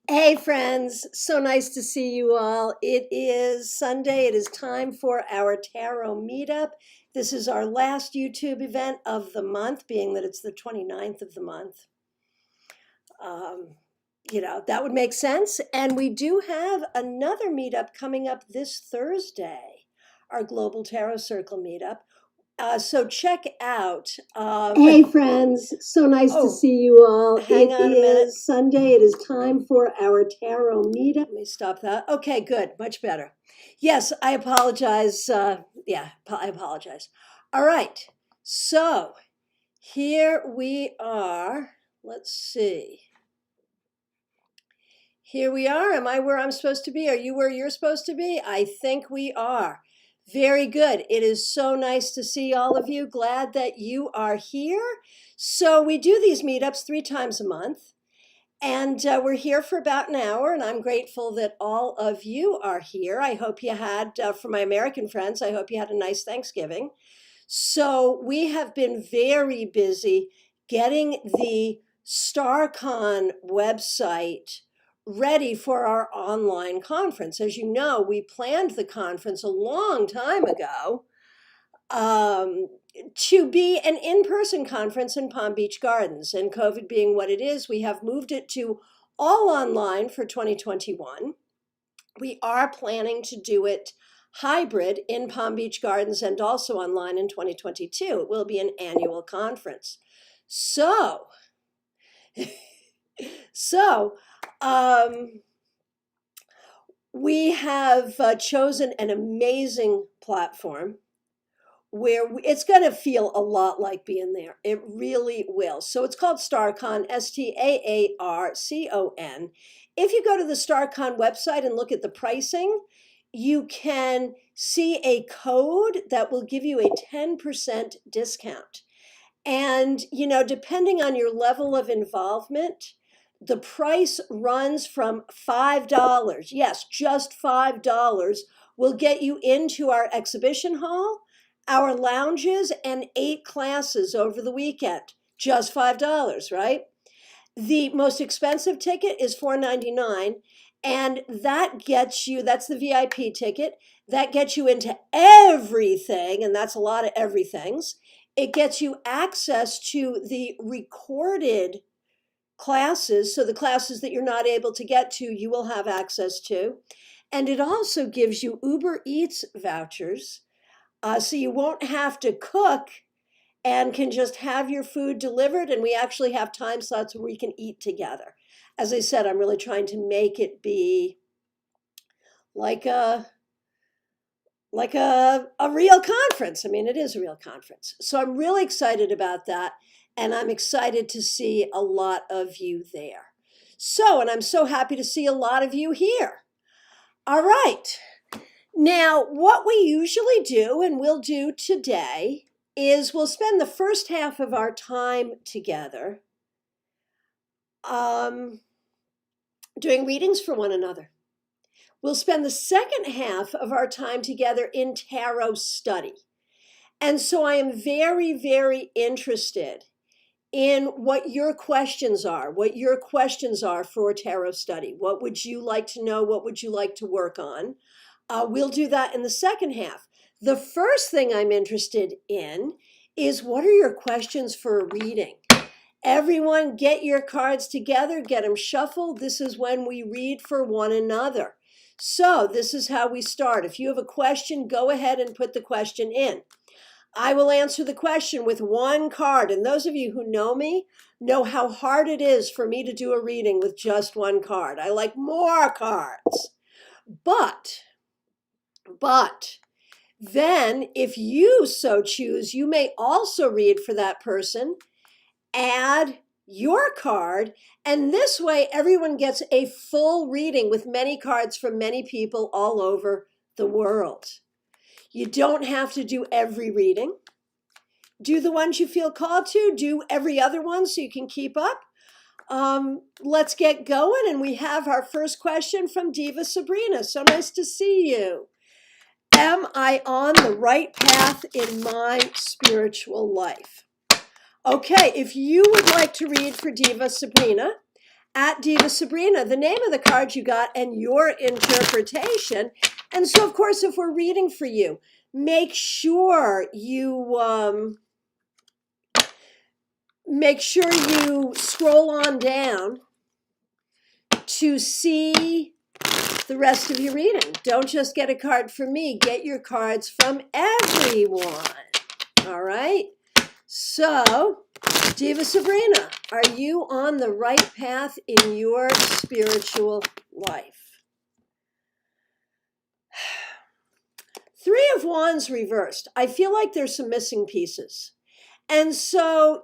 Hey friends, so nice to see you all. It is Sunday. It is time for our tarot meetup. This is our last YouTube event of the month, being that it's the 29th of the month. That would make sense. And we do have another meetup coming up this Thursday, our Global Tarot Circle meetup. So check out. Hey friends, so nice to see you all. Hang on a minute. It is Sunday. It is time for our tarot meetup. Let me stop that. Okay, good. Much better. Yes, I apologize. I apologize. All right. So here we are. Let's see. Here we are. Am I where I'm supposed to be? Are you where you're supposed to be? I think we are. Very good. It is so nice to see all of you. Glad that you are here. So we do these meetups 3 times a month. And we're here for about an hour, and I'm grateful that all of you are here. I hope you had, for my American friends, I hope you had a nice Thanksgiving. So we have been very busy getting the StarCon website ready for our online conference. As you know, we planned the conference a long time ago to be an in-person conference in Palm Beach Gardens. And COVID being what it is, we have moved it to all online for 2021. We are planning to do it hybrid in Palm Beach Gardens and also online in 2022. It will be an annual conference. So we have chosen an amazing platform where it's going to feel a lot like being there. It really will. So it's called StarCon, STAARCON. If you go to the StarCon website and look at the pricing, you can see a code that will give you a 10% discount. And, depending on your level of involvement, the price runs from $5. Yes, just $5 will get you into our exhibition hall, our lounges, and 8 classes over the weekend. Just $5, right? The most expensive ticket is $4.99, and that gets you, that's the VIP ticket, that gets you into everything, and that's a lot of everythings. It gets you access to the recorded classes, so the classes that you're not able to get to, you will have access to. And it also gives you Uber Eats vouchers, so you won't have to cook and can just have your food delivered. And we actually have time slots where we can eat together. As I said, I'm really trying to make it be like a real conference. I mean, it is a real conference. So I'm really excited about that. And I'm excited to see a lot of you there. And I'm so happy to see a lot of you here. All right. Now, what we usually do, and we'll do today, is we'll spend the first half of our time together doing readings for one another. We'll spend the second half of our time together in tarot study. And so I am very, very interested in what your questions are for tarot study. What would you like to know? What would you like to work on? We'll do that in the second half. The first thing I'm interested in is, what are your questions for a reading? Everyone get your cards together, get them shuffled. This is when we read for one another. So this is how we start. If you have a question, go ahead and put the question in. I will answer the question with one card. And those of you who know me know how hard it is for me to do a reading with just one card. I like more cards. But then if you so choose, you may also read for that person, add your card, and this way everyone gets a full reading with many cards from many people all over the world. You don't have to do every reading. Do the ones you feel called to. Do every other one so you can keep up. Let's get going. And we have our first question from Diva Sabrina. So nice to see you. Am I on the right path in my spiritual life? Okay, if you would like to read for Diva Sabrina, at Diva Sabrina, the name of the card you got and your interpretation. And so, of course, if we're reading for you, make sure you scroll on down to see the rest of your reading. Don't just get a card from me. Get your cards from everyone. All right? So, Diva Sabrina, are you on the right path in your spiritual life? Three of Wands reversed. I feel like there's some missing pieces. And so,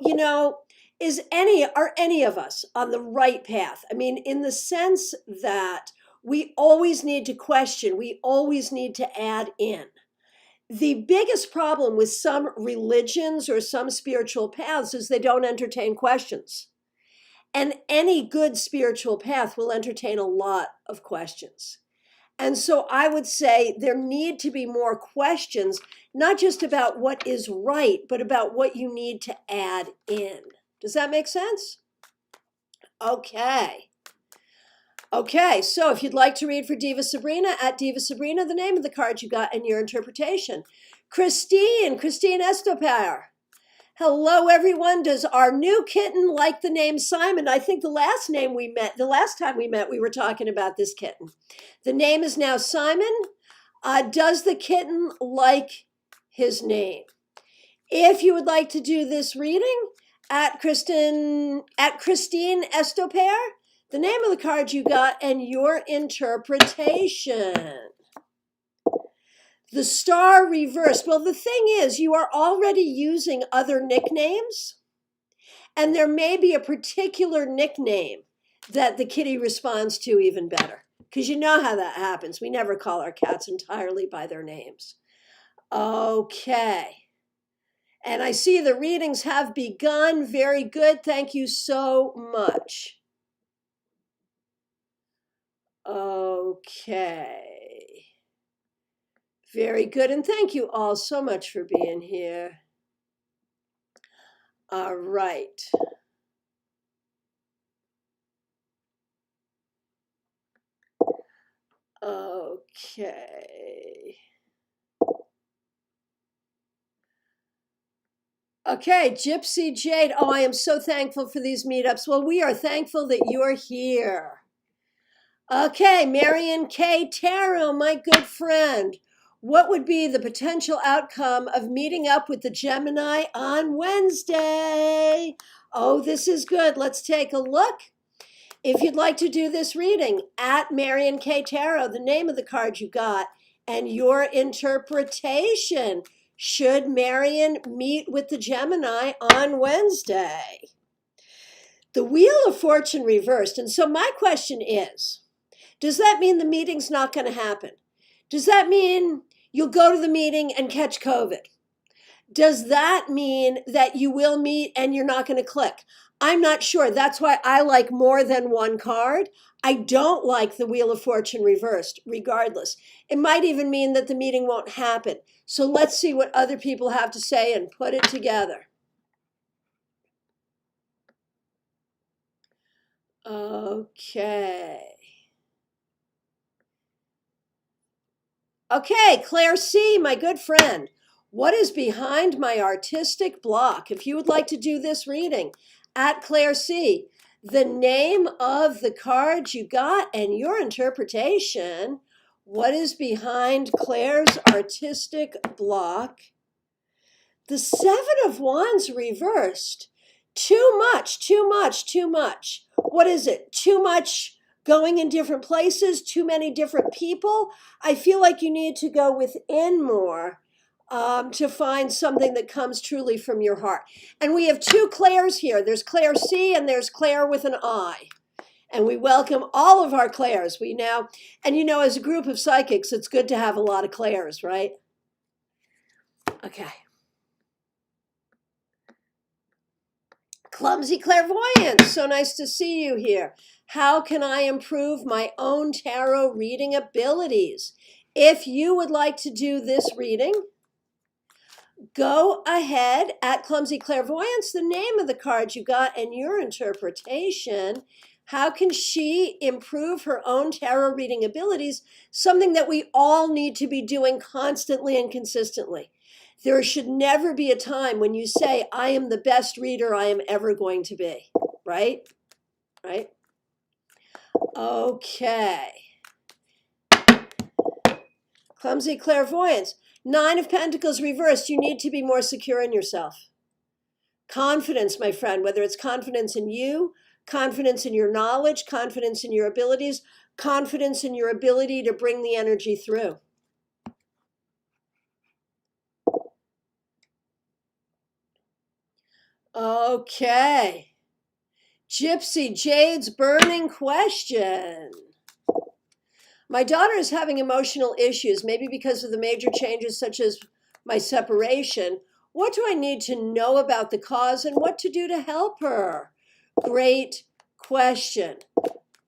are any of us on the right path? I mean, in the sense that we always need to question, we always need to add in. The biggest problem with some religions or some spiritual paths is they don't entertain questions. And any good spiritual path will entertain a lot of questions. And so I would say there need to be more questions, not just about what is right, but about what you need to add in. Does that make sense? Okay. Okay, so if you'd like to read for Diva Sabrina, at Diva Sabrina, the name of the card you got and your interpretation. Christine Estoper. Hello, everyone. Does our new kitten like the name Simon? I think the last time we met, we were talking about this kitten. The name is now Simon. Does the kitten like his name? If you would like to do this reading, at Christine Estoper, the name of the card you got and your interpretation. The star reversed. Well, the thing is, you are already using other nicknames, and there may be a particular nickname that the kitty responds to even better, because you know how that happens. We never call our cats entirely by their names. Okay. And I see the readings have begun. Very good. Thank you so much. Okay. Very good. And thank you all so much for being here. All right. Okay. Okay, Gypsy Jade. Oh, I am so thankful for these meetups. Well, we are thankful that you're here. Okay, Marion K. Tarot, my good friend. What would be the potential outcome of meeting up with the Gemini on Wednesday? Oh, this is good. Let's take a look. If you'd like to do this reading, at Marion K. Tarot, the name of the card you got and your interpretation. Should Marion meet with the Gemini on Wednesday? The Wheel of Fortune reversed. And so my question is, does that mean the meeting's not going to happen? Does that mean you'll go to the meeting and catch COVID? Does that mean that you will meet and you're not going to click? I'm not sure. That's why I like more than one card. I don't like the Wheel of Fortune reversed, regardless. It might even mean that the meeting won't happen. So let's see what other people have to say and put it together. Okay. Okay, Claire C., my good friend. What is behind my artistic block? If you would like to do this reading, at Claire C., the name of the card you got and your interpretation. What is behind Claire's artistic block? The Seven of Wands reversed. Too much. What is it? Too much going in different places, too many different people. I feel like you need to go within more to find something that comes truly from your heart. And we have two Claires here. There's Claire C and there's Claire with an I. And we welcome all of our Claires. And as a group of psychics, it's good to have a lot of Claires, right? Okay. Clumsy Clairvoyance, so nice to see you here. How can I improve my own tarot reading abilities? If you would like to do this reading, go ahead at Clumsy Clairvoyance, the name of the card you got and your interpretation. How can she improve her own tarot reading abilities? Something that we all need to be doing constantly and consistently. There should never be a time when you say, I am the best reader I am ever going to be, right? Right? Okay. Clumsy clairvoyance. 9 of Pentacles reversed. You need to be more secure in yourself. Confidence, my friend, whether it's confidence in you, confidence in your knowledge, confidence in your abilities, confidence in your ability to bring the energy through. Okay. Gypsy Jade's burning question. My daughter is having emotional issues, maybe because of the major changes such as my separation. What do I need to know about the cause and what to do to help her? Great question.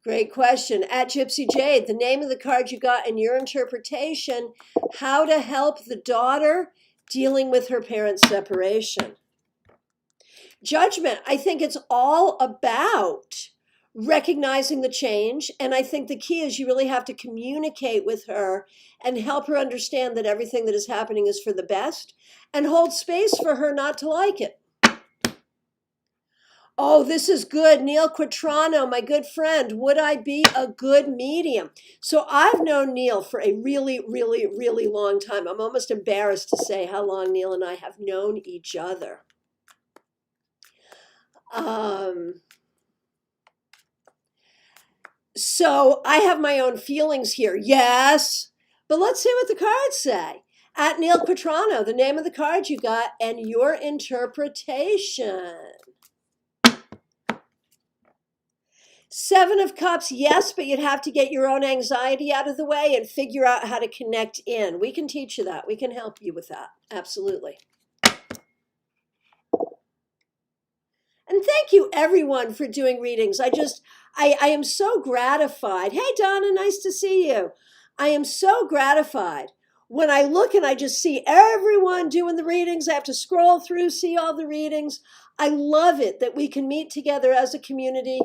Great question. At Gypsy Jade, the name of the card you got in your interpretation, how to help the daughter dealing with her parents' separation. Judgment, I think it's all about recognizing the change. And I think the key is you really have to communicate with her and help her understand that everything that is happening is for the best and hold space for her not to like it. Oh, this is good. Neil Quatrano, my good friend. Would I be a good medium? So I've known Neil for a really, really, really long time. I'm almost embarrassed to say how long Neil and I have known each other. So I have my own feelings here. Yes. But let's see what the cards say. At Neil Quatrano, the name of the card you got and your interpretation. 7 of Cups, yes, but you'd have to get your own anxiety out of the way and figure out how to connect in. We can teach you that. We can help you with that. Absolutely. And thank you, everyone, for doing readings. I am so gratified. Hey, Donna, nice to see you. I am so gratified when I look and I just see everyone doing the readings. I have to scroll through, see all the readings. I love it that we can meet together as a community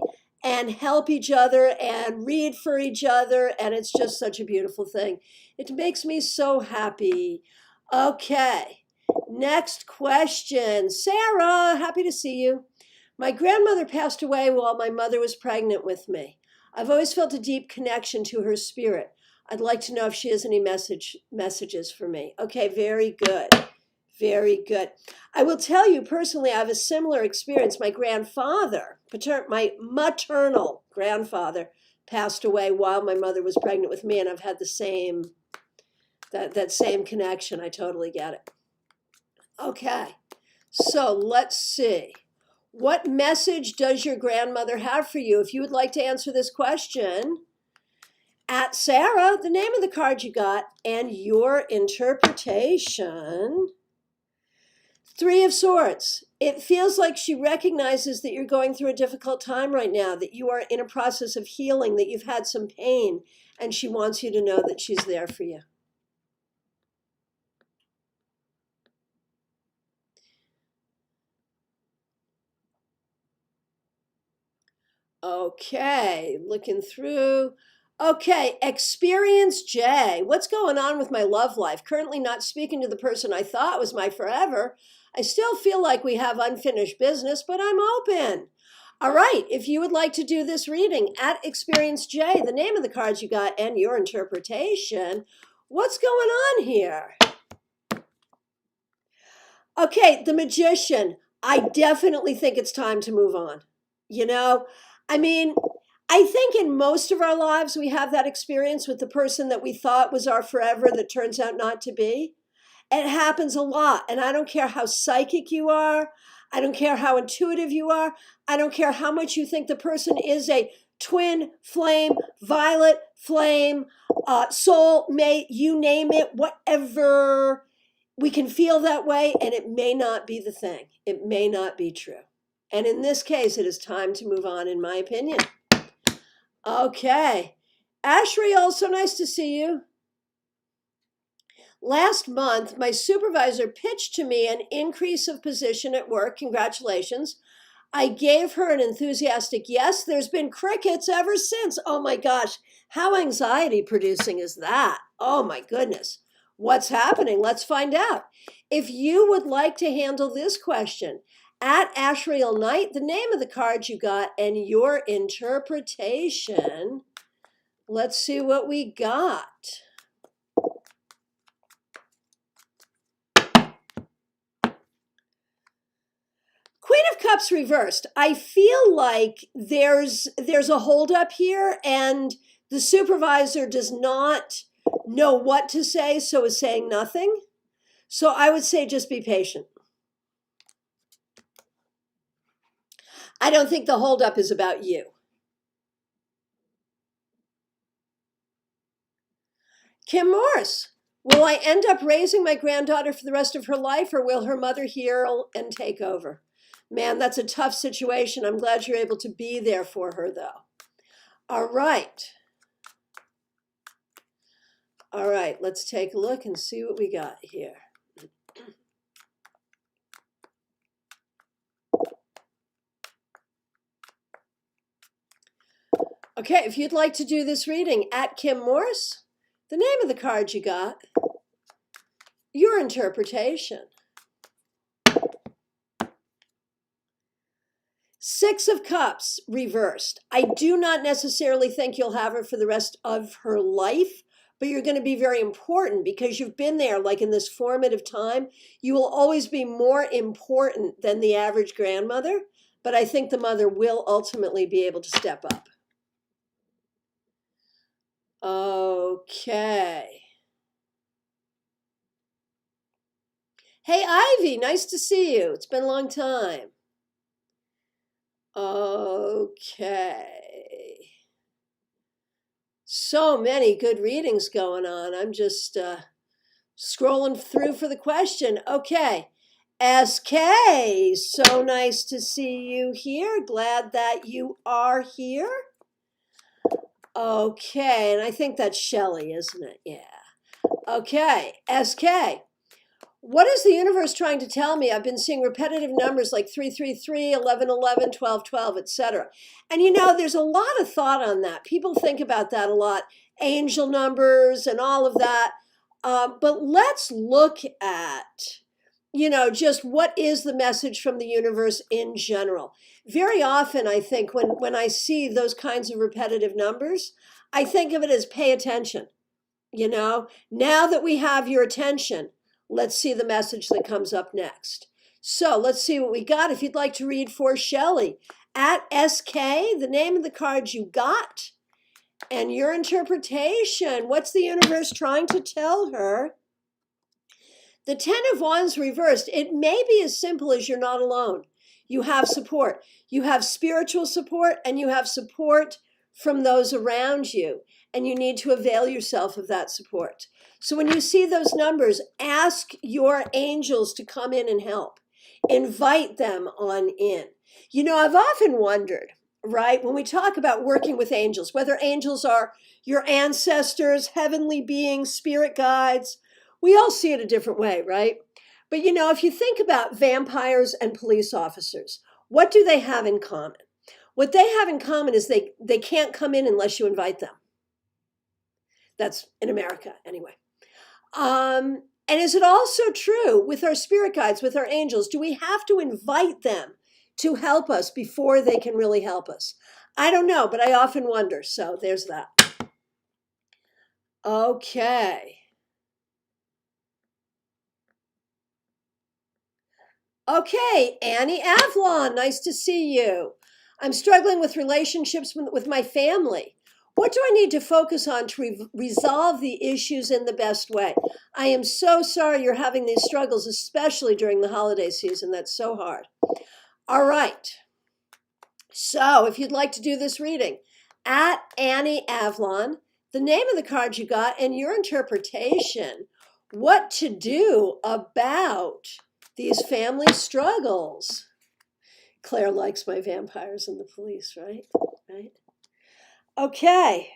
and help each other and read for each other. And it's just such a beautiful thing. It makes me so happy. Okay, next question. Sarah, happy to see you. My grandmother passed away while my mother was pregnant with me. I've always felt a deep connection to her spirit. I'd like to know if she has any messages for me. Okay, very good. Very good. I will tell you personally, I have a similar experience. My grandfather, my maternal grandfather, passed away while my mother was pregnant with me, and I've had the same, that same connection. I totally get it. Okay, so let's see. What message does your grandmother have for you? If you would like to answer this question, at Sarah, the name of the card you got, and your interpretation. 3 of Swords. It feels like she recognizes that you're going through a difficult time right now, that you are in a process of healing, that you've had some pain, and she wants you to know that she's there for you. Okay, looking through. Okay, Experience J. What's going on with my love life? Currently not speaking to the person I thought was my forever. I still feel like we have unfinished business, but I'm open. All right, if you would like to do this reading at Experience J, the name of the cards you got and your interpretation, what's going on here? Okay, the Magician. I definitely think it's time to move on. You know, I mean, I think in most of our lives, we have that experience with the person that we thought was our forever that turns out not to be. It happens a lot. And I don't care how psychic you are. I don't care how intuitive you are. I don't care how much you think the person is a twin flame, violet flame, soul mate, you name it, whatever. We can feel that way, and it may not be the thing. It may not be true. And in this case, it is time to move on, in my opinion. Okay. Ashra, so nice to see you. Last month, my supervisor pitched to me an increase of position at work. Congratulations. I gave her an enthusiastic yes. There's been crickets ever since. Oh my gosh, how anxiety producing is that? Oh my goodness. What's happening? Let's find out. If you would like to handle this question, at Ashra Night, the name of the card you got and your interpretation. Let's see what we got. Queen of Cups reversed. I feel like there's a holdup here, and the supervisor does not know what to say, so is saying nothing. So I would say just be patient. I don't think the holdup is about you. Kim Morse. Will I end up raising my granddaughter for the rest of her life, or will her mother heal and take over? Man, that's a tough situation. I'm glad you're able to be there for her, though. All right. All right, let's take a look and see what we got here. Okay, if you'd like to do this reading, at Kim Morse, the name of the card you got, your interpretation. Six of Cups reversed. I do not necessarily think you'll have her for the rest of her life, but you're going to be very important because you've been there like in this formative time. You will always be more important than the average grandmother, but I think the mother will ultimately be able to step up. Okay. Hey, Ivy, nice to see you. It's been a long time. Okay. So many good readings going on. I'm just scrolling through for the question. Okay. SK, so nice to see you here. Glad that you are here. Okay, and I think that's Shelley, isn't it? Yeah. Okay, SK. What is the universe trying to tell me? I've been seeing repetitive numbers like 333, 1111, 1212, etc. And you know, there's a lot of thought on that. People think about that a lot, angel numbers and all of that. But let's look at, just what is the message from the universe in general. Very often, I think, when I see those kinds of repetitive numbers, I think of it as pay attention. Now that we have your attention, let's see the message that comes up next. So let's see what we got. If you'd like to read for Shelley, at SK, the name of the card you got, and your interpretation. What's the universe trying to tell her? The Ten of Wands reversed. It may be as simple as you're not alone. You have support. You have spiritual support, and you have support from those around you. And you need to avail yourself of that support. So when you see those numbers, ask your angels to come in and help. Invite them on in. I've often wondered, right, when we talk about working with angels, whether angels are your ancestors, heavenly beings, spirit guides, we all see it a different way, right? But if you think about vampires and police officers, what do they have in common? What they have in common is they can't come in unless you invite them. That's in America, anyway. And is it also true with our spirit guides, with our angels? Do we have to invite them to help us before they can really help us? I don't know, but I often wonder. So there's that. Okay. Okay, Annie Avalon, nice to see you. I'm struggling with relationships with my family. What do I need to focus on to resolve the issues in the best way? I am so sorry you're having these struggles, especially during the holiday season. That's so hard. All right. So if you'd like to do this reading, at Annie Avalon, the name of the card you got and your interpretation, what to do about these family struggles. Claire likes my vampires and the police, right? Right? Okay.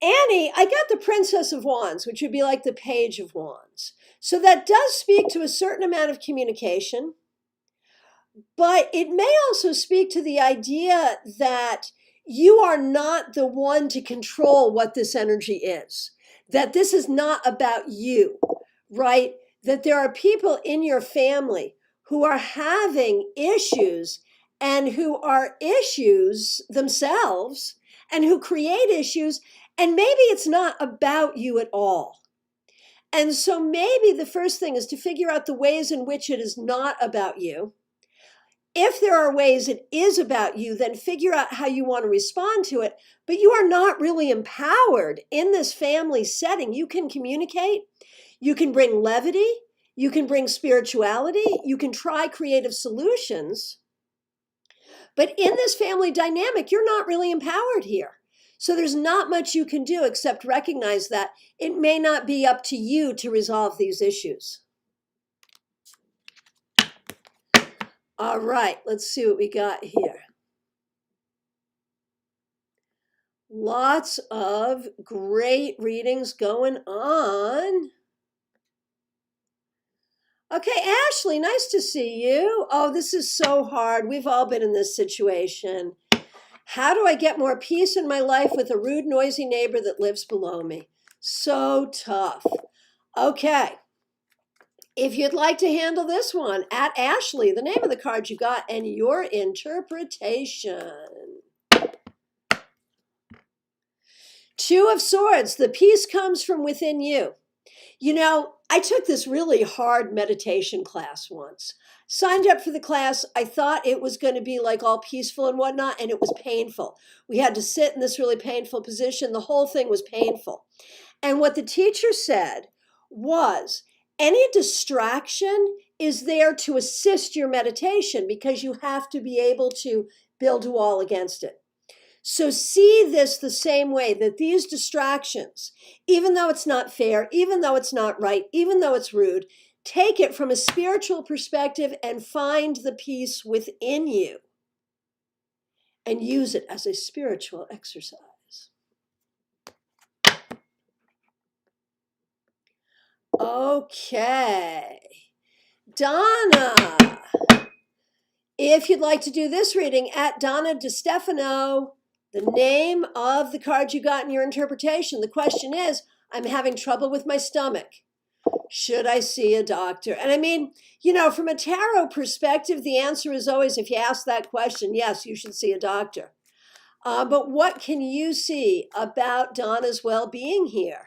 Annie, I got the Princess of Wands, which would be like the Page of Wands. So that does speak to a certain amount of communication, But it may also speak to the idea that you are not the one to control what this energy is, that this is not about you, right? That there are people in your family who are having issues and who are issues themselves and who create issues, and maybe it's not about you at all. And so maybe the first thing is to figure out the ways in which it is not about you. If there are ways it is about you, then figure out how you want to respond to it. But you are not really empowered in this family setting. You can communicate, you can bring levity, you can bring spirituality, you can try creative solutions. But in this family dynamic, you're not really empowered here. So there's not much you can do except recognize that it may not be up to you to resolve these issues. All right, let's see what we got here. Lots of great readings going on. Okay, Ashley, nice to see you. Oh, this is so hard. We've all been in this situation. How do I get more peace in my life with a rude, noisy neighbor that lives below me? So tough. Okay. If you'd like to handle this one, at Ashley, the name of the card you got, and your interpretation. Two of Swords, the peace comes from within you. You know, I took this really hard meditation class once. Signed up for the class. I thought it was going to be like all peaceful and whatnot, and it was painful. We had to sit in this really painful position. The whole thing was painful. And what the teacher said was, any distraction is there to assist your meditation because you have to be able to build a wall against it. So see this the same way, that these distractions, even though it's not fair, even though it's not right, even though it's rude, take it from a spiritual perspective and find the peace within you and use it as a spiritual exercise. Okay, Donna, if you'd like to do this reading, at Donna DeStefano, the name of the card you got in your interpretation. The question is, I'm having trouble with my stomach. Should I see a doctor? And I mean, you know, from a tarot perspective, the answer is always, if you ask that question, yes, you should see a doctor. But what can you see about Donna's well-being here?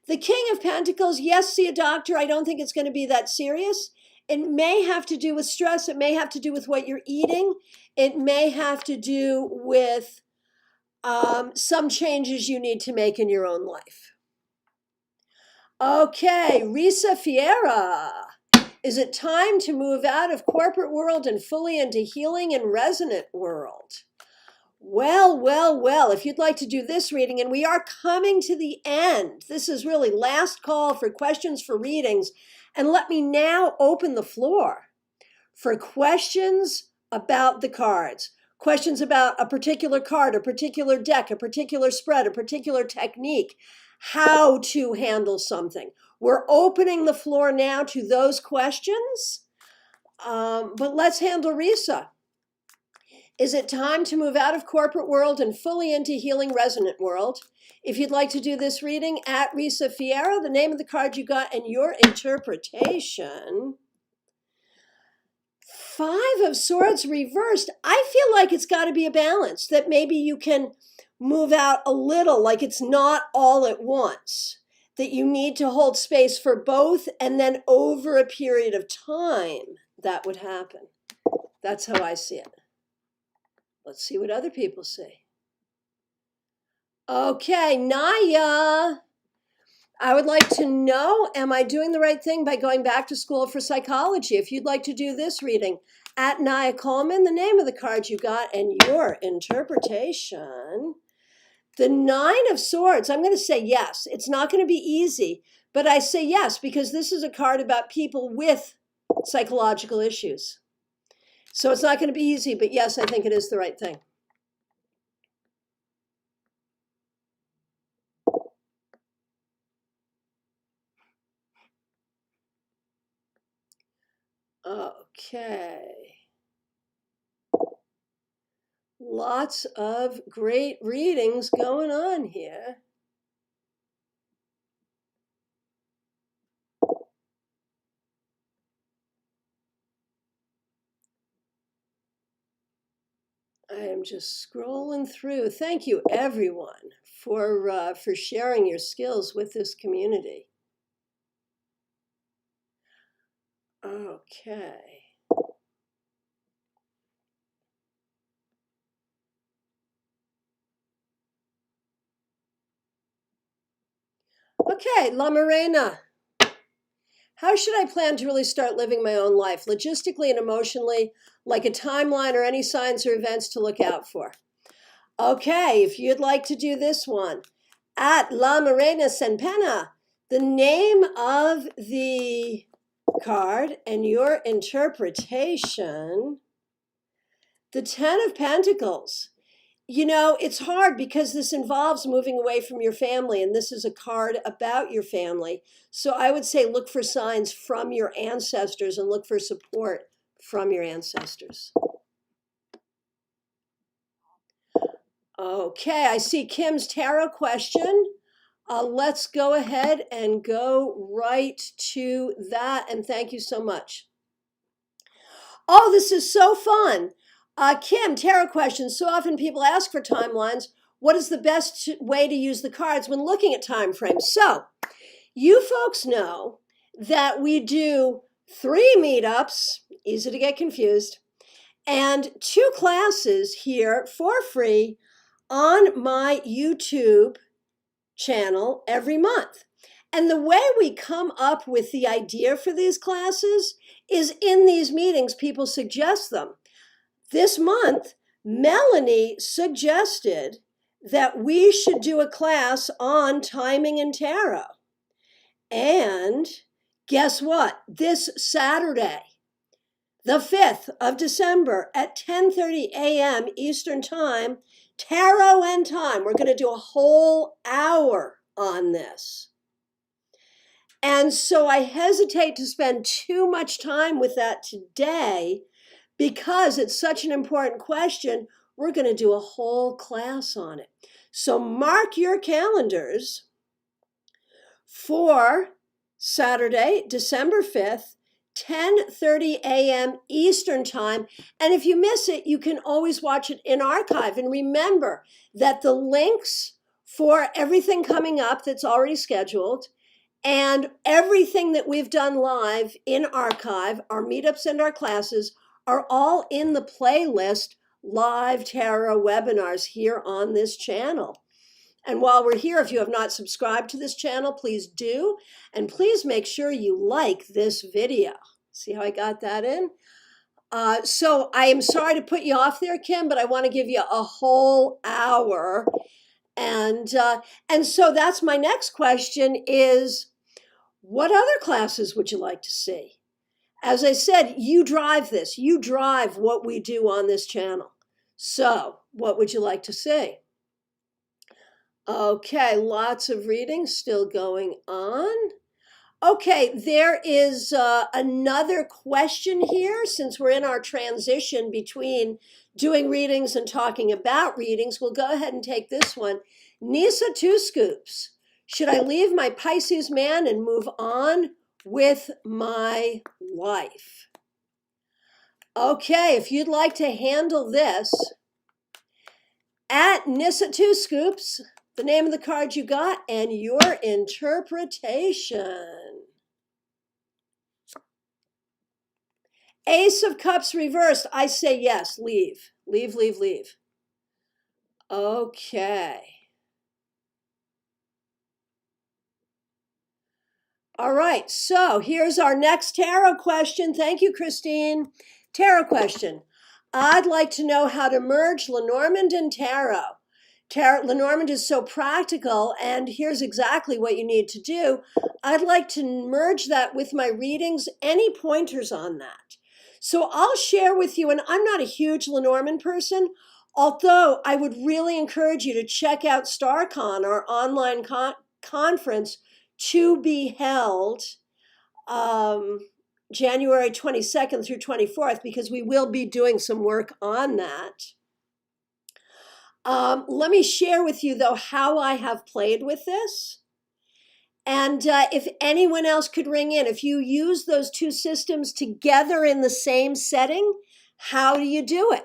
The King of Pentacles, yes, see a doctor. I don't think it's going to be that serious. It may have to do with stress. It may have to do with what you're eating. It may have to do with some changes you need to make in your own life. Okay, Risa Fiera. Is it time to move out of corporate world and fully into healing and resonant world? Well, well, well, if you'd like to do this reading, and we are coming to the end, this is really last call for questions for readings, and let me now open the floor for questions about the cards, questions about a particular card, a particular deck, a particular spread, a particular technique, how to handle something. We're opening the floor now to those questions, but let's handle Risa. Is it time to move out of corporate world and fully into healing resonant world? If you'd like to do this reading, at Risa Fiera, the name of the card you got, and your interpretation. Five of Swords reversed. I feel like it's got to be a balance, that maybe you can move out a little, like it's not all at once, that you need to hold space for both, and then over a period of time, that would happen. That's how I see it. Let's see what other people say. Okay, Naya. I would like to know, am I doing the right thing by going back to school for psychology? If you'd like to do this reading, at Naya Coleman, the name of the card you got, and your interpretation. The Nine of Swords, I'm going to say yes. It's not going to be easy, but I say yes because this is a card about people with psychological issues. So it's not going to be easy, but yes, I think it is the right thing. Okay. Lots of great readings going on here. I am just scrolling through. Thank you, everyone, for sharing your skills with this community. Okay. Okay, La Morena. How should I plan to really start living my own life, logistically and emotionally, like a timeline or any signs or events to look out for? Okay, if you'd like to do this one, at La Morena Senpena, the name of the card and your interpretation, the Ten of Pentacles. You know, it's hard because this involves moving away from your family, and this is a card about your family. So I would say look for signs from your ancestors and look for support from your ancestors. Okay, I see Kim's tarot question. Let's go ahead and go right to that, and thank you so much. Oh, this is so fun. Kim, tarot questions. So often people ask for timelines. What is the best way to use the cards when looking at time frames? So you folks know that we do 3 meetups, easy to get confused, and 2 classes here for free on my YouTube channel every month. And the way we come up with the idea for these classes is in these meetings, people suggest them. This month, Melanie suggested that we should do a class on timing and tarot. And guess what? This Saturday, the 5th of December at 10:30 a.m. Eastern Time, Tarot and Time. We're going to do a whole hour on this. And so I hesitate to spend too much time with that today because it's such an important question. We're going to do a whole class on it. So mark your calendars for Saturday, December 5th, 10:30 a.m. Eastern Time. And if you miss it, you can always watch it in archive. And remember that the links for everything coming up that's already scheduled and everything that we've done live in archive, our meetups and our classes, are all in the playlist Live Tarot Webinars here on this channel. And while we're here, if you have not subscribed to this channel, please do. And please make sure you like this video. See how I got that in? So I am sorry to put you off there, Kim, but I want to give you a whole hour. And so that's my next question is, what other classes would you like to see? As I said, you drive this. You drive what we do on this channel. So what would you like to see? Okay, lots of readings still going on. Okay, there is another question here. Since we're in our transition between doing readings and talking about readings, we'll go ahead and take this one. Nisa Two Scoops. Should I leave my Pisces man and move on with my life? Okay, if you'd like to handle this, at Nissa Two Scoops, the name of the card you got, and your interpretation. Ace of Cups reversed. I say yes, leave. Leave, leave, leave. Okay. All right, so here's our next tarot question. Thank you, Christine. Tarot question. I'd like to know how to merge Lenormand and Tarot. Lenormand is so practical, and here's exactly what you need to do. I'd like to merge that with my readings. Any pointers on that? So I'll share with you, and I'm not a huge Lenormand person, although I would really encourage you to check out StarCon, our online conference, to be held January 22nd through 24th, because we will be doing some work on that. Let me share with you, though, how I have played with this. And if anyone else could ring in, if you use those two systems together in the same setting, how do you do it?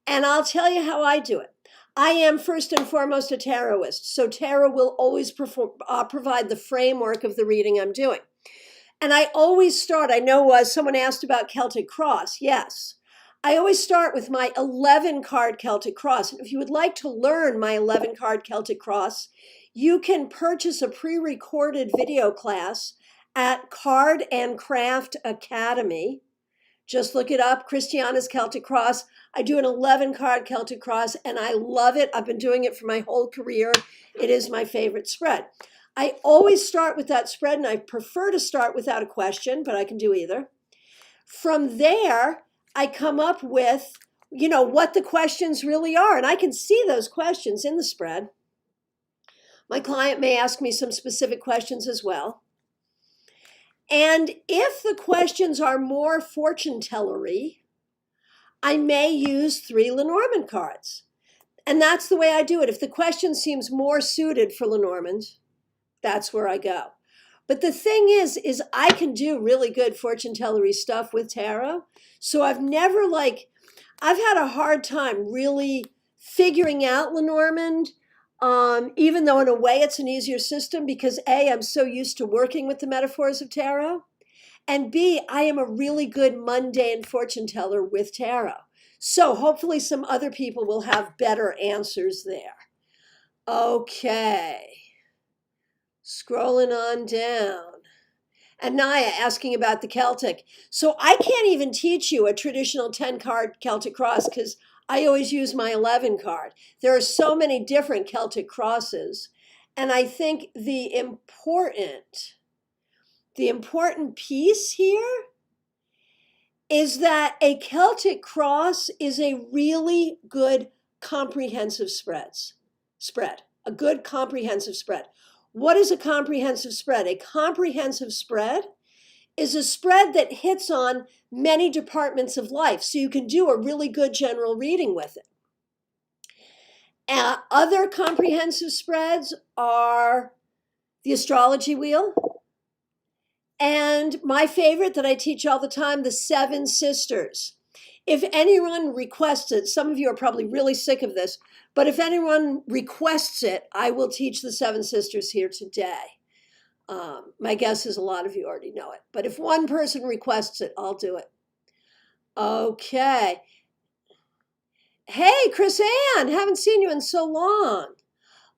And I'll tell you how I do it. I am first and foremost a tarotist, so tarot will always provide the framework of the reading I'm doing. And I always start, I know someone asked about Celtic Cross. Yes, I always start with my 11 card Celtic Cross. And if you would like to learn my 11 card Celtic Cross, you can purchase a pre-recorded video class at Card and Craft Academy. Just look it up, Christiana's Celtic Cross. I do an 11 card Celtic Cross and I love it. I've been doing it for my whole career. It is my favorite spread. I always start with that spread, and I prefer to start without a question, but I can do either. From there, I come up with, what the questions really are, and I can see those questions in the spread. My client may ask me some specific questions as well. And if the questions are more fortune-tellery, I may use 3 Lenormand cards. And that's the way I do it. If the question seems more suited for Lenormand, that's where I go. But the thing is I can do really good fortune-tellery stuff with tarot. So I've had a hard time really figuring out Lenormand, even though in a way it's an easier system because A, I'm so used to working with the metaphors of tarot, and B, I am a really good mundane fortune teller with tarot. So hopefully some other people will have better answers there. Okay. Scrolling on down. And Naya asking about the Celtic. So I can't even teach you a traditional 10-card Celtic cross because I always use my 11 card. There are so many different Celtic crosses. And I think the important piece here is that a Celtic cross is a really good comprehensive spread. A good comprehensive spread. What is a comprehensive spread? A comprehensive spread is a spread that hits on many departments of life, so you can do a really good general reading with it. Other comprehensive spreads are the astrology wheel, and my favorite that I teach all the time, the 7 sisters. If anyone requests it, some of you are probably really sick of this, but if anyone requests it, I will teach the 7 sisters here today. My guess is a lot of you already know it, but if one person requests it, I'll do it. Okay. Hey, Chris Ann, haven't seen you in so long.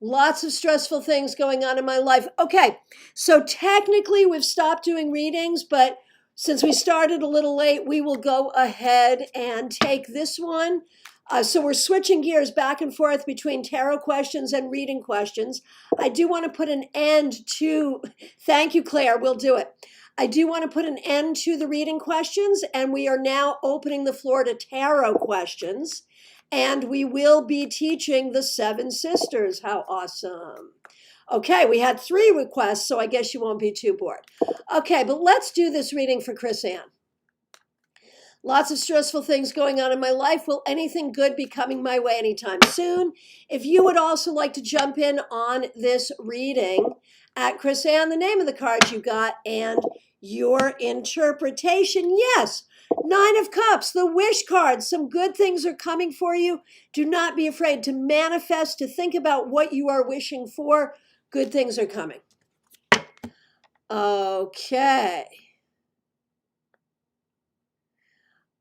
Lots of stressful things going on in my life. Okay, so technically we've stopped doing readings, but since we started a little late, we will go ahead and take this one. So we're switching gears back and forth between tarot questions and reading questions. I do want to put an end to, thank you, Claire, we'll do it. I do want to put an end to the reading questions, and we are now opening the floor to tarot questions. And we will be teaching the 7 sisters. How awesome. Okay, we had 3 requests, so I guess you won't be too bored. Okay, but let's do this reading for Chris Ann. Lots of stressful things going on in my life. Will anything good be coming my way anytime soon? If you would also like to jump in on this reading at Chris Ann, the name of the card you got, and your interpretation. Yes, 9 of Cups, the wish card. Some good things are coming for you. Do not be afraid to manifest, to think about what you are wishing for. Good things are coming. Okay.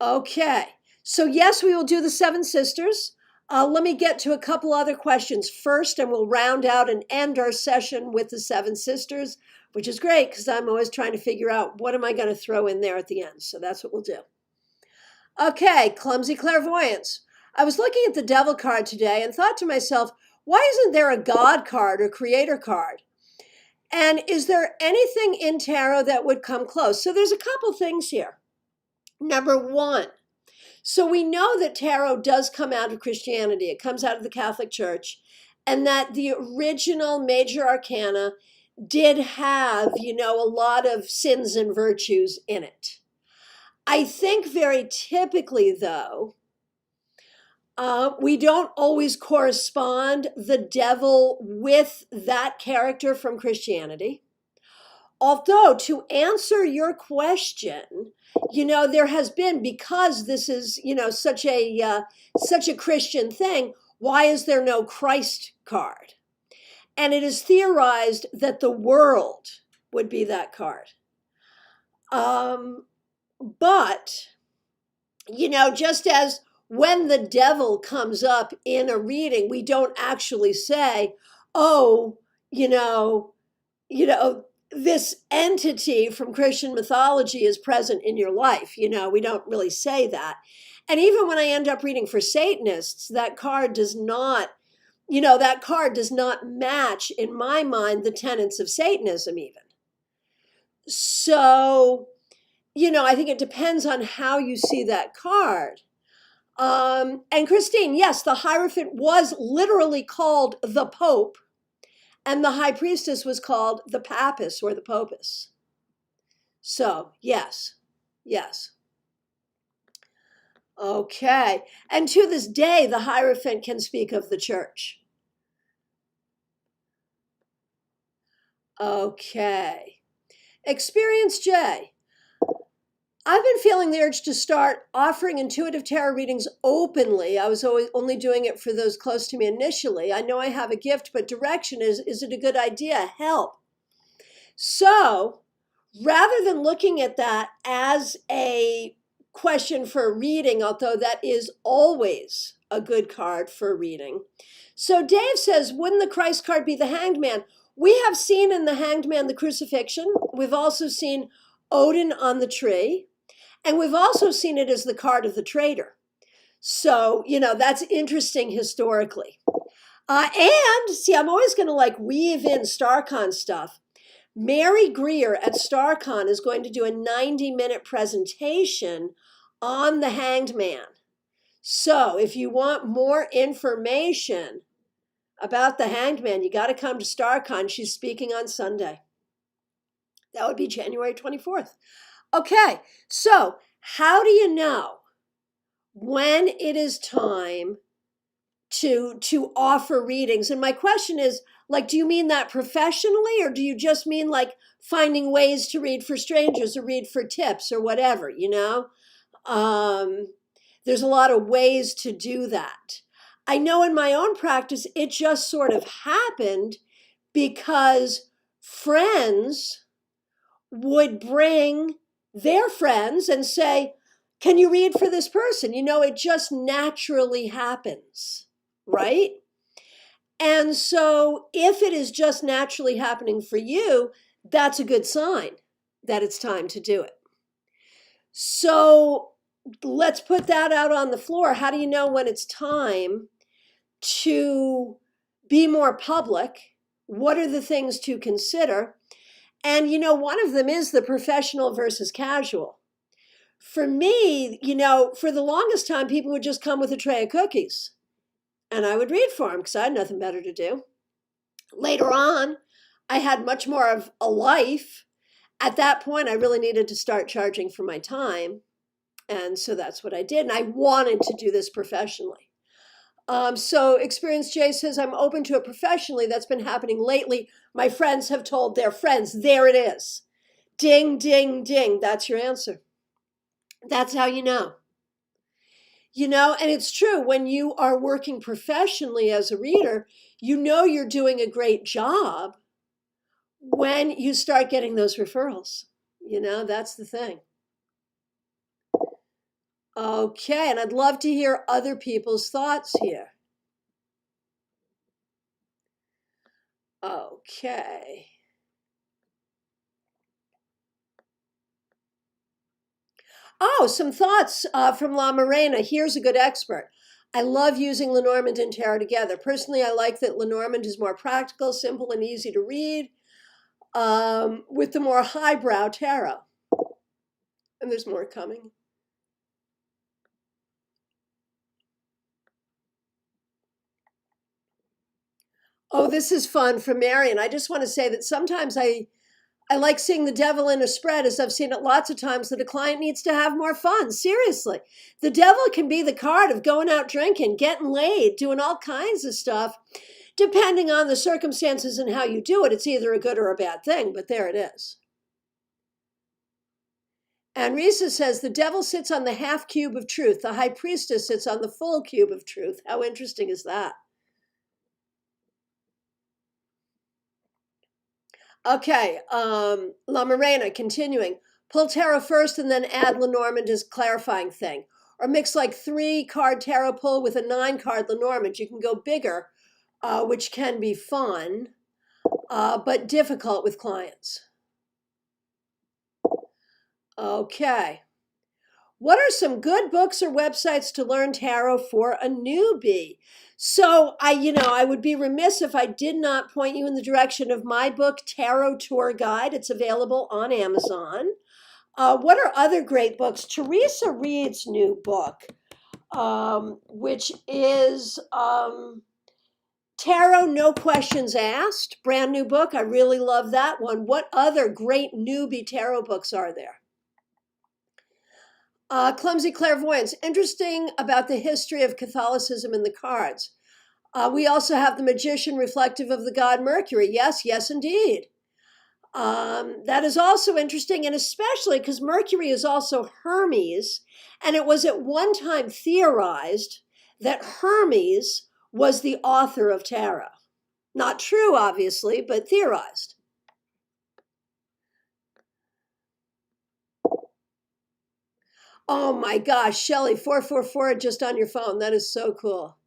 Okay. So yes, we will do the 7 sisters. Let me get to a couple other questions first, and we'll round out and end our session with the 7 sisters, which is great because I'm always trying to figure out what am I going to throw in there at the end. So that's what we'll do. Okay, clumsy clairvoyance. I was looking at the devil card today and thought to myself, why isn't there a God card or creator card? And is there anything in tarot that would come close? So there's a couple things here. Number 1, so we know that tarot does come out of Christianity. It comes out of the Catholic Church, and that the original major arcana did have, a lot of sins and virtues in it. I think very typically, though, we don't always correspond the devil with that character from Christianity. Although, to answer your question, there has been, because this is, such a Christian thing, why is there no Christ card? And it is theorized that the world would be that card. But, just as when the devil comes up in a reading, we don't actually say, oh, this entity from Christian mythology is present in your life. We don't really say that. And even when I end up reading for Satanists, that card does not match, in my mind, the tenets of Satanism even. So, I think it depends on how you see that card. And Christine, yes, the Hierophant was literally called the Pope, and the High Priestess was called the Papus or the Popus. So, yes. Okay. And to this day, the Hierophant can speak of the church. Okay. Experience J. I've been feeling the urge to start offering intuitive tarot readings openly. I was always only doing it for those close to me initially. I know I have a gift, but direction is it a good idea? Help. So, rather than looking at that as a question for a reading, although that is always a good card for a reading. So Dave says, wouldn't the Christ card be the Hanged Man? We have seen in the Hanged Man the crucifixion. We've also seen Odin on the tree. And we've also seen it as the card of the traitor. So, that's interesting historically. And see, I'm always going to weave in StarCon stuff. Mary Greer at StarCon is going to do a 90-minute presentation on the Hanged Man. So if you want more information about the Hanged Man, you got to come to StarCon. She's speaking on Sunday. That would be January 24th. Okay, so how do you know when it is time to offer readings? And my question is, do you mean that professionally, or do you just mean finding ways to read for strangers or read for tips or whatever, There's a lot of ways to do that. I know in my own practice, it just sort of happened because friends would bring their friends and say, can you read for this person? It just naturally happens, right? And so if it is just naturally happening for you, that's a good sign that it's time to do it. So let's put that out on the floor. How do you know when it's time to be more public? What are the things to consider? And, one of them is the professional versus casual. For me, for the longest time, people would just come with a tray of cookies and I would read for them because I had nothing better to do. Later on, I had much more of a life. At that point, I really needed to start charging for my time. And so that's what I did. And I wanted to do this professionally. So Experience J says, I'm open to it professionally. That's been happening lately. My friends have told their friends, there it is. Ding, ding, ding. That's your answer. That's how you know. And it's true, when you are working professionally as a reader, you're doing a great job when you start getting those referrals. That's the thing. Okay, and I'd love to hear other people's thoughts here. Okay. Oh, some thoughts from La Morena. Here's a good expert. I love using Lenormand and Tarot together. Personally, I like that Lenormand is more practical, simple, and easy to read with the more highbrow tarot. And there's more coming. Oh, this is fun from Marion. I just want to say that sometimes I I like seeing the devil in a spread, as I've seen it lots of times, that a client needs to have more fun. Seriously. The devil can be the card of going out drinking, getting laid, doing all kinds of stuff. Depending on the circumstances and how you do it, it's either a good or a bad thing, but there it is. And Risa says, the devil sits on the half cube of truth. The high priestess sits on the full cube of truth. How interesting is that? Okay, La Morena, continuing. Pull tarot first and then add Lenormand as clarifying thing. Or mix like 3-card tarot pull with a 9-card Lenormand. You can go bigger, which can be fun, but difficult with clients. Okay. What are some good books or websites to learn tarot for a newbie? So I would be remiss if I did not point you in the direction of my book, Tarot Tour Guide. It's available on Amazon. What are other great books? Teresa Reed's new book, which is Tarot No Questions Asked, brand new book. I really love that one. What other great newbie tarot books are there? Clumsy Clairvoyance, interesting about the history of Catholicism in the cards. We also have The Magician, reflective of the god Mercury. Yes, indeed. That is also interesting, and especially because Mercury is also Hermes, and it was at one time theorized that Hermes was the author of tarot. Not true, obviously, but theorized. Oh my gosh, Shelley, 444 just on your phone. That is so cool.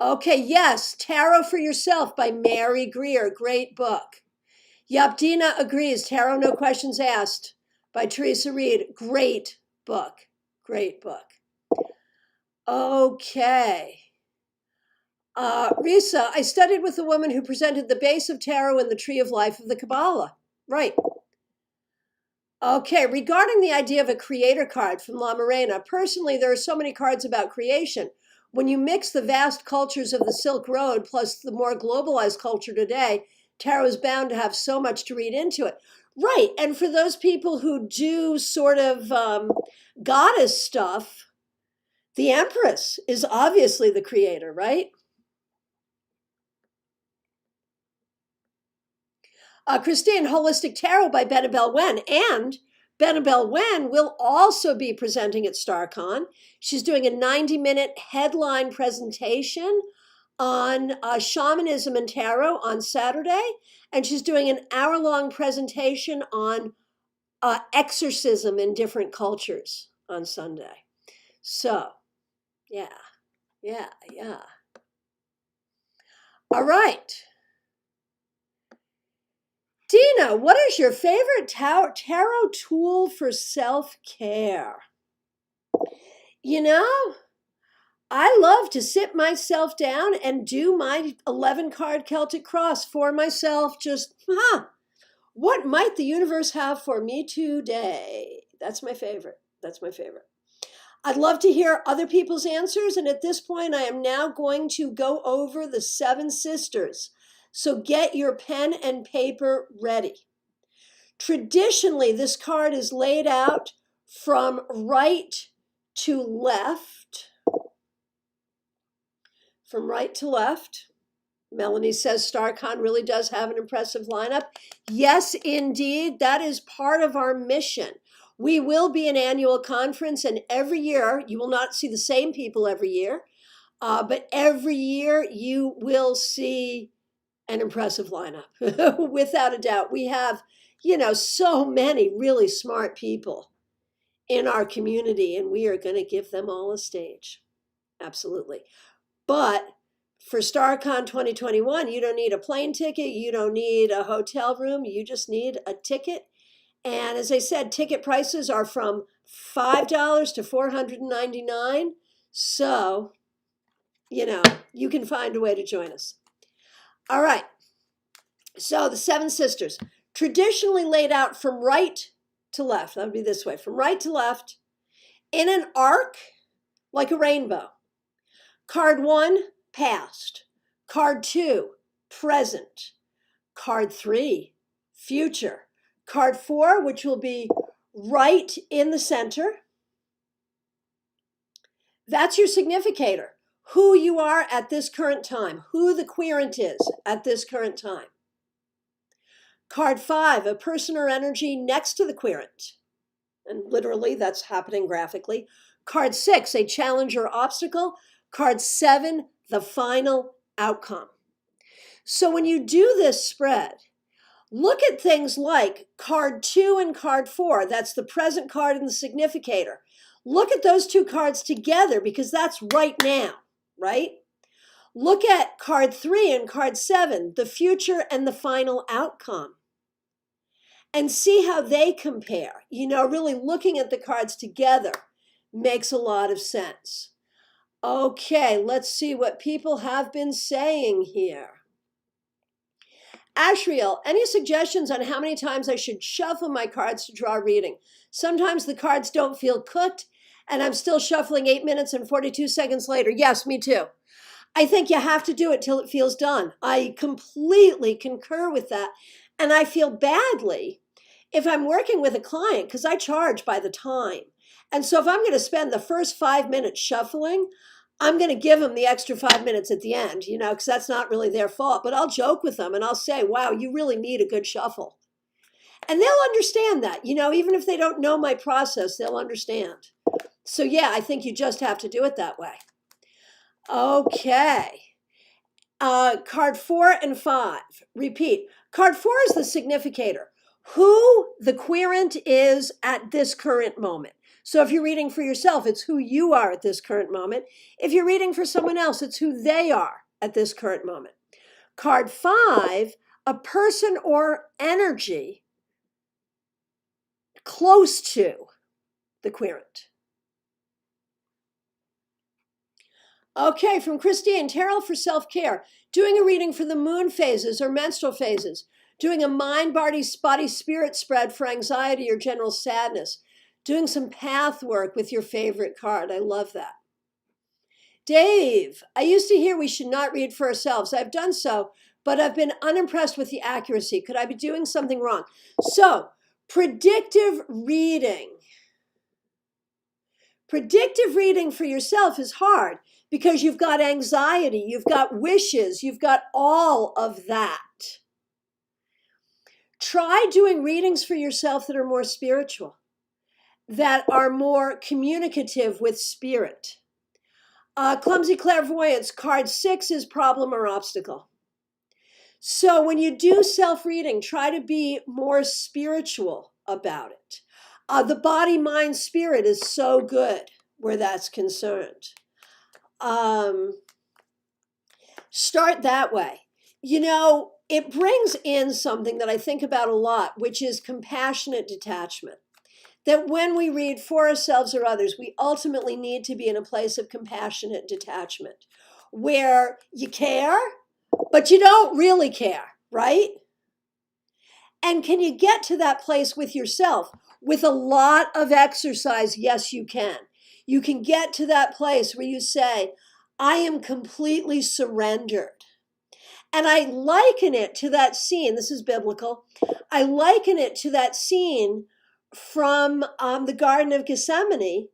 Okay, yes, Tarot for Yourself by Mary Greer. Great book. Yep, Dina agrees. Tarot No Questions Asked by Teresa Reed. Great book. Great book. Okay. Risa, I studied with a woman who presented the base of tarot and the tree of life of the Kabbalah. Right. Okay, regarding the idea of a creator card from La Morena, personally, there are so many cards about creation. When you mix the vast cultures of the Silk Road plus the more globalized culture today, tarot is bound to have so much to read into it. Right, and for those people who do sort of goddess stuff, the Empress is obviously the creator, right? Christine, Holistic Tarot by Benabel Wen. And Benabel Wen will also be presenting at StarCon. She's doing a 90-minute headline presentation on shamanism and tarot on Saturday. And she's doing an hour-long presentation on exorcism in different cultures on Sunday. So, yeah. All right. Dina, what is your favorite tarot tool for self-care? I love to sit myself down and do my 11-card Celtic cross for myself. Just, what might the universe have for me today? That's my favorite. I'd love to hear other people's answers. And at this point, I am now going to go over the 7 sisters. So get your pen and paper ready. Traditionally, this card is laid out from right to left. Melanie says StarCon really does have an impressive lineup. Yes, indeed. That is part of our mission. We will be an annual conference, and every year, you will not see the same people every year, but every year you will see an impressive lineup. Without a doubt. We have, so many really smart people in our community, and we are going to give them all a stage. Absolutely. But for StarCon 2021, you don't need a plane ticket. You don't need a hotel room. You just need a ticket. And as I said, ticket prices are from $5 to $499. So, you can find a way to join us. All right. So the 7 sisters, traditionally laid out from right to left. That would be this way, from right to left, in an arc, like a rainbow. Card 1, past. Card 2, present. Card 3, future. Card 4, which will be right in the center. That's your significator, who you are at this current time, who the querent is at this current time. Card 5, a person or energy next to the querent. And literally, that's happening graphically. Card 6, a challenge or obstacle. Card 7, the final outcome. So when you do this spread, look at things like card 2 and card 4. That's the present card and the significator. Look at those two cards together because that's right now, right? Look at card 3 and card 7, the future and the final outcome. And see how they compare. You know, really looking at the cards together makes a lot of sense. Okay, let's see what people have been saying here. Ashriel, any suggestions on how many times I should shuffle my cards to draw a reading? Sometimes the cards don't feel cooked, and I'm still shuffling 8 minutes and 42 seconds later. Yes, me too. I think you have to do it till it feels done. I completely concur with that. And I feel badly if I'm working with a client, because I charge by the time. And so if I'm going to spend the first 5 minutes shuffling, I'm going to give them the extra 5 minutes at the end, you know, because that's not really their fault. But I'll joke with them and I'll say, wow, you really need a good shuffle. And they'll understand that, you know, even if they don't know my process, they'll understand. So yeah, I think you just have to do it that way. Okay. Card 4 and 5. Repeat. Card 4 is the significator. Who the querent is at this current moment. So if you're reading for yourself, it's who you are at this current moment. If you're reading for someone else, it's who they are at this current moment. Card 5, a person or energy close to the querent. Okay, from Christine, tarot for self-care. Doing a reading for the moon phases or menstrual phases. Doing a mind, body, spirit spread for anxiety or general sadness. Doing some path work with your favorite card. I love that. Dave, I used to hear we should not read for ourselves. I've done so, but I've been unimpressed with the accuracy. Could I be doing something wrong? So, predictive reading. Predictive reading for yourself is hard because you've got anxiety, you've got wishes, you've got all of that. Try doing readings for yourself that are more spiritual, that are more communicative with spirit. Clumsy Clairvoyance, card 6 is problem or obstacle. So when you do self-reading, try to be more spiritual about it. The body, mind, spirit is so good where that's concerned. Start that way. You know, it brings in something that I think about a lot, which is compassionate detachment. That when we read for ourselves or others, we ultimately need to be in a place of compassionate detachment where you care, but you don't really care, right? And can you get to that place with yourself? With a lot of exercise, yes, you can. You can get to that place where you say, I am completely surrendered. And I liken it to that scene. This is biblical. I liken it to that scene from the Garden of Gethsemane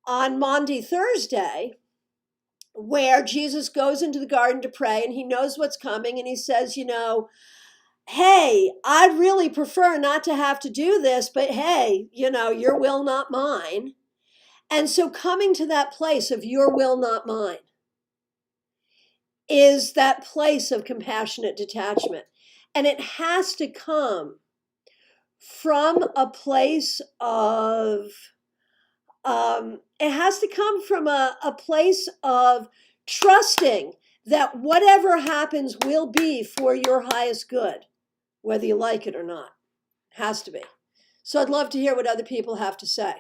on Maundy Thursday, where Jesus goes into the garden to pray and he knows what's coming and he says, you know, hey, I'd really prefer not to have to do this, but hey, you know, your will, not mine. And so coming to that place of your will, not mine, is that place of compassionate detachment. And it has to come from a place of, a place of trusting that whatever happens will be for your highest good, whether you like it or not. It has to be. So I'd love to hear what other people have to say.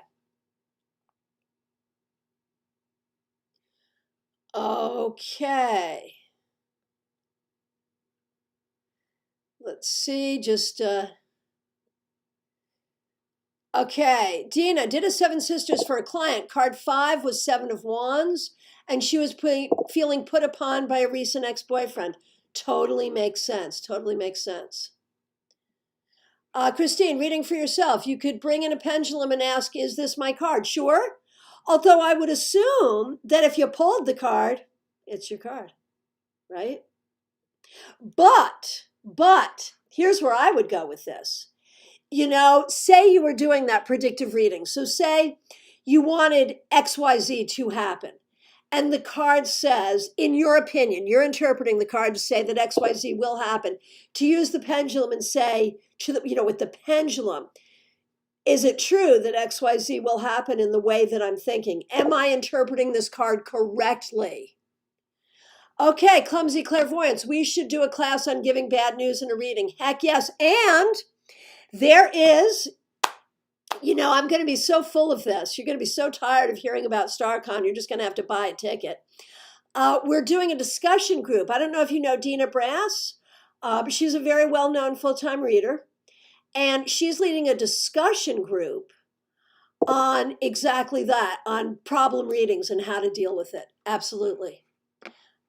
Okay. Let's see, okay. Dina did a Seven Sisters for a client. Card 5 was 7 of Wands, and she was feeling put upon by a recent ex-boyfriend. Totally makes sense. Totally makes sense. Christine, reading for yourself. You could bring in a pendulum and ask, is this my card? Sure. Although I would assume that if you pulled the card, it's your card, right? But here's where I would go with this. Say you were doing that predictive reading. So say you wanted XYZ to happen. And the card says, in your opinion, you're interpreting the card to say that XYZ will happen. To use the pendulum and say, with the pendulum, is it true that XYZ will happen in the way that I'm thinking? Am I interpreting this card correctly? Okay, clumsy clairvoyance. We should do a class on giving bad news in a reading. Heck yes. And there is, I'm going to be so full of this. You're going to be so tired of hearing about StarCon. You're just going to have to buy a ticket. We're doing a discussion group. I don't know if you know Dina Brass, but she's a very well-known full-time reader. And she's leading a discussion group on exactly that, on problem readings and how to deal with it. Absolutely.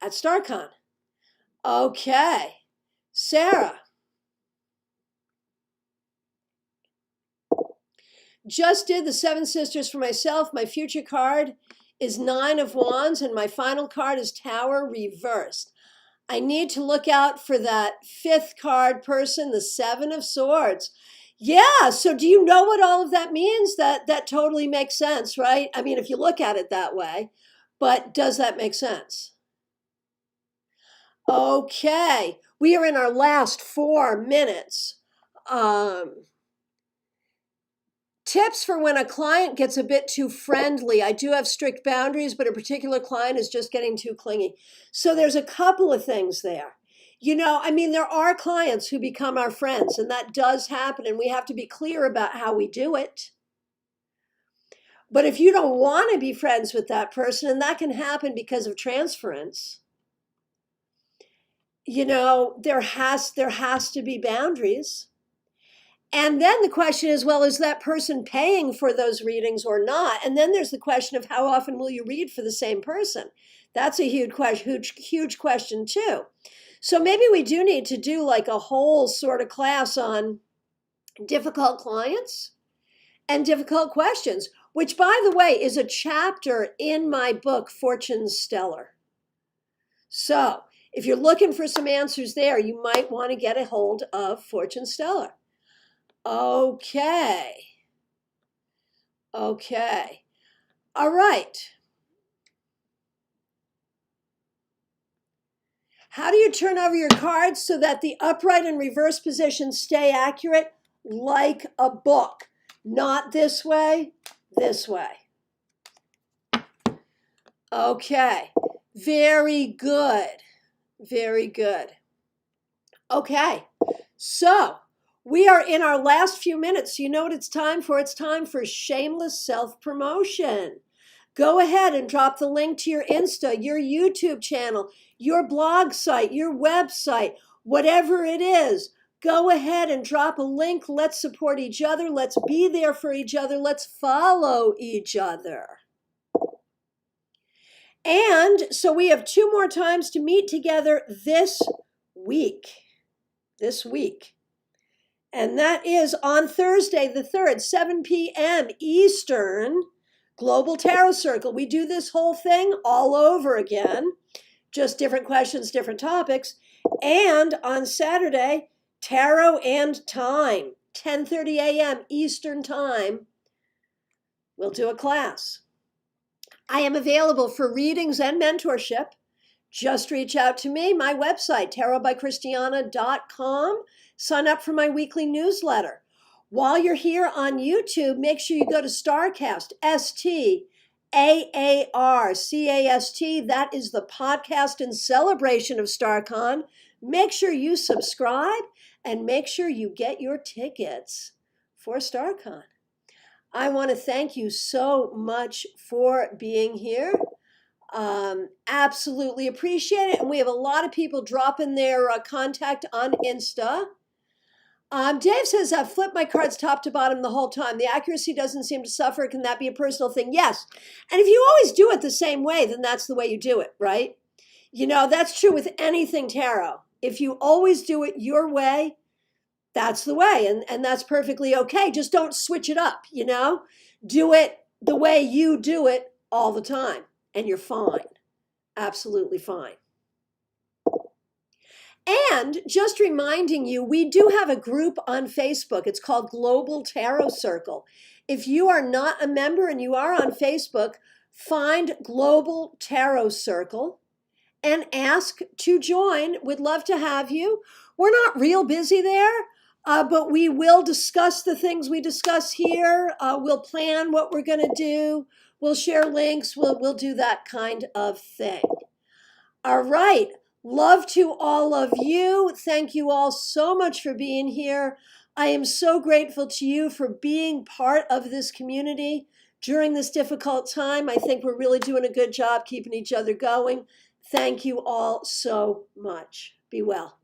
At StarCon. Okay. Sarah. Just did the Seven Sisters for myself. My future card is 9 of Wands, and my final card is Tower reversed. I need to look out for that 5th card person, the 7 of Swords. Yeah, so do you know what all of that means? That totally makes sense, right? I mean, if you look at it that way, but does that make sense? Okay, we are in our last 4 minutes. Tips for when a client gets a bit too friendly. I do have strict boundaries, but a particular client is just getting too clingy. So there's a couple of things there. There are clients who become our friends, and that does happen, and we have to be clear about how we do it. But if you don't want to be friends with that person, and that can happen because of transference, there has to be boundaries. And then the question is, well, is that person paying for those readings or not? And then there's the question of how often will you read for the same person? That's a huge question too. So maybe we do need to do like a whole sort of class on difficult clients and difficult questions, which, by the way, is a chapter in my book, Fortune Stellar. So if you're looking for some answers there, you might want to get a hold of Fortune Stellar. Okay. All right. How do you turn over your cards so that the upright and reverse positions stay accurate? Like a book. Not this way, this way. Okay. Very good. Okay. So we are in our last few minutes. You know what it's time for? It's time for shameless self-promotion. Go ahead and drop the link to your Insta, your YouTube channel, your blog site, your website, whatever it is. Go ahead and drop a link. Let's support each other. Let's be there for each other. Let's follow each other. And so we have 2 more times to meet together this week. And that is on Thursday the 3rd, 7 p.m. Eastern, Global Tarot Circle. We do this whole thing all over again, just different questions, different topics. And on Saturday, Tarot and Time, 10:30 a.m. Eastern Time, we'll do a class. I am available for readings and mentorship. Just reach out to me, my website, tarotbychristiana.com. Sign up for my weekly newsletter. While you're here on YouTube, make sure you go to StarCast, STAARCAST. That is the podcast in celebration of StarCon. Make sure you subscribe and make sure you get your tickets for StarCon. I want to thank you so much for being here. Absolutely appreciate it. And we have a lot of people dropping their contact on Insta. Dave says, I've flipped my cards top to bottom the whole time. The accuracy doesn't seem to suffer. Can that be a personal thing? Yes. And if you always do it the same way, then that's the way you do it, right? That's true with anything tarot. If you always do it your way, that's the way. And that's perfectly okay. Just don't switch it up, Do it the way you do it all the time, and you're fine. Absolutely fine. And just reminding you, we do have a group on Facebook. It's called Global Tarot Circle. If you are not a member and you are on Facebook, find Global Tarot Circle and ask to join. We'd love to have you. We're not real busy there, but we will discuss the things we discuss here. We'll plan what we're going to do. We'll share links. We'll do that kind of thing. All right. Love to all of you. Thank you all so much for being here. I am so grateful to you for being part of this community during this difficult time. I think we're really doing a good job keeping each other going. Thank you all so much. Be well.